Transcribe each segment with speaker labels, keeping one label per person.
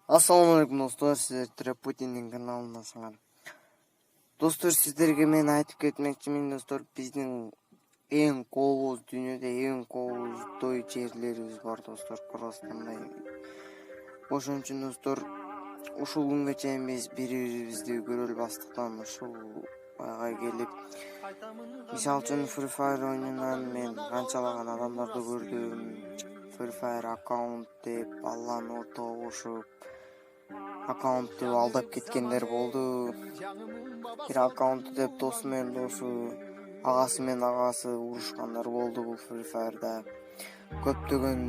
Speaker 1: Ассаламу алейкум достор, сіздер Путиннің каналындасыңар. Достор, сіздерге мен айтып кетмекчимин достор, биздин эң колубуз, дүйнөдө эң колубуздой жерлерибиз бар достор, Кыргызстанда. Ошон үчүн достор, ушул күнгө чейин биз бири-бирибизди көрө албастыктан ушул айга келип, мисалы үчүн Free Fire оюнунан мен канчалаган адамдарды көрдүм. Free Fire аккаунт деп Алланы ортого кошуп аккаунтту алдап кеткендер болду. Бир аккаунтту деп досу менен досу, агасы менен агасы урушкандар болду бул Free Fire'да. Көптөгөн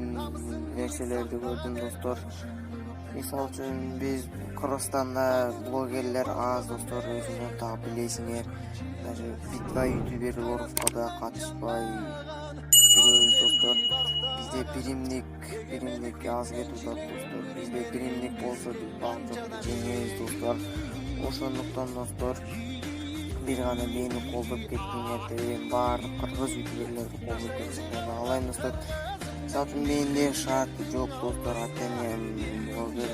Speaker 1: нерселерди көрдүм достор. Мисалы үчүн биз Кыргызстанда блогерлер аз достор, өзүңөр так билесиңер. Даже битва ютуберлер да катышпай жүрөбүз достор. Бизде биримдик аз кетип жатат достор. Бизде биримдик болсо биз бардык жеңебиз достор. Ошондуктан достор, бир гана мени колдоп кеткиңер, баардык кыргыз ютуберлерди колдоп кетсеңер каалайм достор. Мисалы үчүн менде шарты жок достор, атем блогер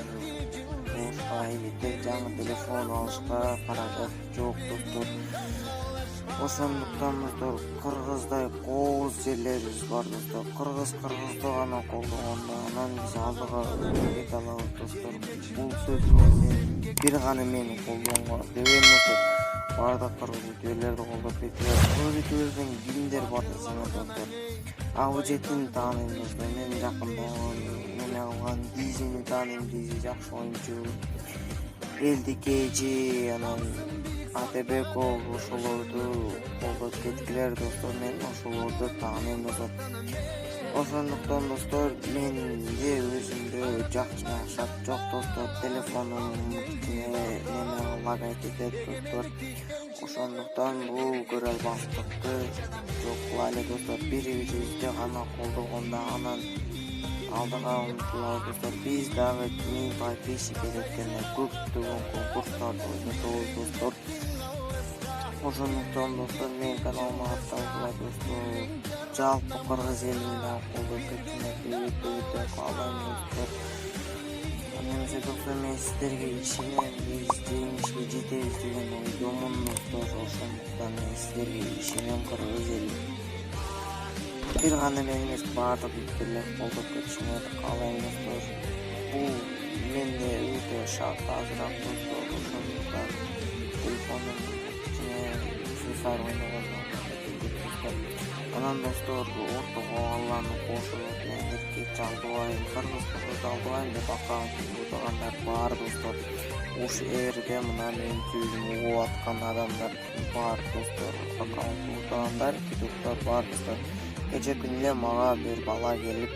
Speaker 1: болушка, жаңы телефон алышка каражат жок достор. Ошондуктан достор, кыргыздай кооз жерлерибиз бар достор. Кыргызды гана колдогондо анан биз алдыга кете алабыз достор. Бул сөзүмөн бир гана мени колдогонго дебейм достор. Баардык кыргыз ютуберлерди колдоп кетиңер. Кыргыз ютуберден кимдер бар десеңер достор, Абыжетин тааныйм достор. Мен жакында эме кылган Дизини тааныйм, Дизи жакшы оюнчу. Элдикежи, анан Атебеко, ошолорду колдоп кеткилер достор. Мен ошолорду тааныйм достор. Ошондуктан достор, менде өзүмдө жакшы шарт жок достор. Телефонум неме лагать этет достор. Ошондуктан бул көрө албастыкты жок кылайлы достор. Бири-бирибизди гана колдогондо анан алдыга умтулабыз достор. Биз дагы 1000 подписчик эреткенде көптөгөн конкурстарды ойнотобуз достор. Ошондуктан достор, менин каналыма катталгыла достор. Жалпы кыргыз элин дагы колдоп кетсеңер өтө каалайм достор. Немесе достор, мен сиздерге ишенем, биз жеңишке жетебиз деген ойдомун достор. Ошондуктан мен сиздерге ишенем, кыргыз эли. Бир гана мен эмес, баардык ютуберлер колдоп кетишиңерди каалайм достор. Бул менде өтө шарт азыраак достор. Ошондуктан телефонум Free Fire ойногондо анан достор, ортого Алланы кошуп, мен эркек жалдыбайм, кыргыз алдыбайм деп аккаунт кургандар бар достор. Уш эрде мына менин сөзүмдү угуп аткан адамдар бар достор. Аккаунт кургандар, китоптор бар достор. Кече күнү мага бир бала келип,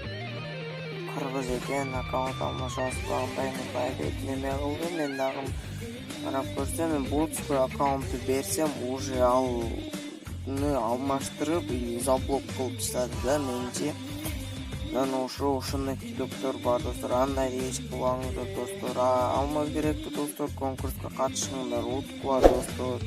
Speaker 1: кыргыз экен, аккаунт алмашабызбы, андай деп неме кылды. Мен дагы карап көрсөм, мен бутской аккаунтту берсем, уже алмаштырып или заблок кылып таштады да менчи. Анан ошондой китоптор бар достор. Андай эч кылбаңыздар достор. Алмаз керекпи достор, конкурска катышыңдар, уткула достор.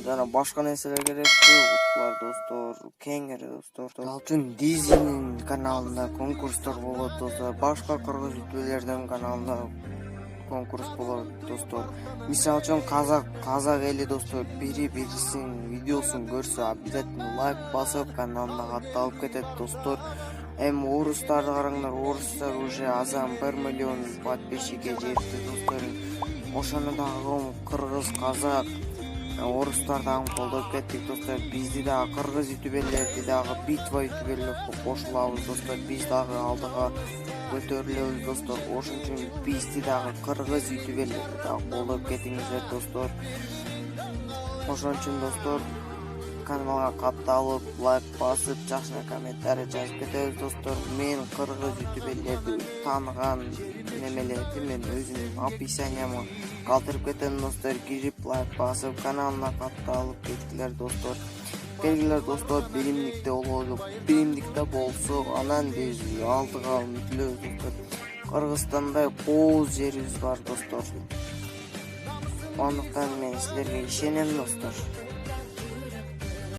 Speaker 1: Жана башка нерселер керекпи, уткула достор, кеңири достор. Ал үчүн Дизинин каналында конкурстор болот достор. Башка кыргыз ютуберлердин каналында конкурс болот достор. Мисалы үчүн казак эли достор, бири-бирисинин видеосун көрсө обязательно лайк басып, каналына катталып кетет достор. Эми орустарды караңдар, орустар уже азан 1 миллион подписчикке жетти достор. Ошону дагы кыргыз, казак, орустар дагы колдоп кеттик достор. Бизди дагы кыргыз ютуберлерди дагы битва ютуберлерге кошулабыз достор. Биз дагы алдыга көтөрүлөбүз достор. Ошон үчүн бизди дагы кыргыз ютуберлерди дагы колдоп кетиңиздер достор. Ошон үчүн достор, каналга катталып, лайк басып, жакшы комментарий жазып кетебиз достор. Мен кыргыз ютуберлерди тааныган немелерди мен өзүмдүн описанияма калтырып кетем достор. Кирип лайк басып, каналына катталып кеткилер достор. Келгилер достор, биримдикте болсо, анан биз алдыга умтулөбүз достор. Кыргызстанда кооз жерибиз бар достор. Андыктан мен силерге ишенем достор.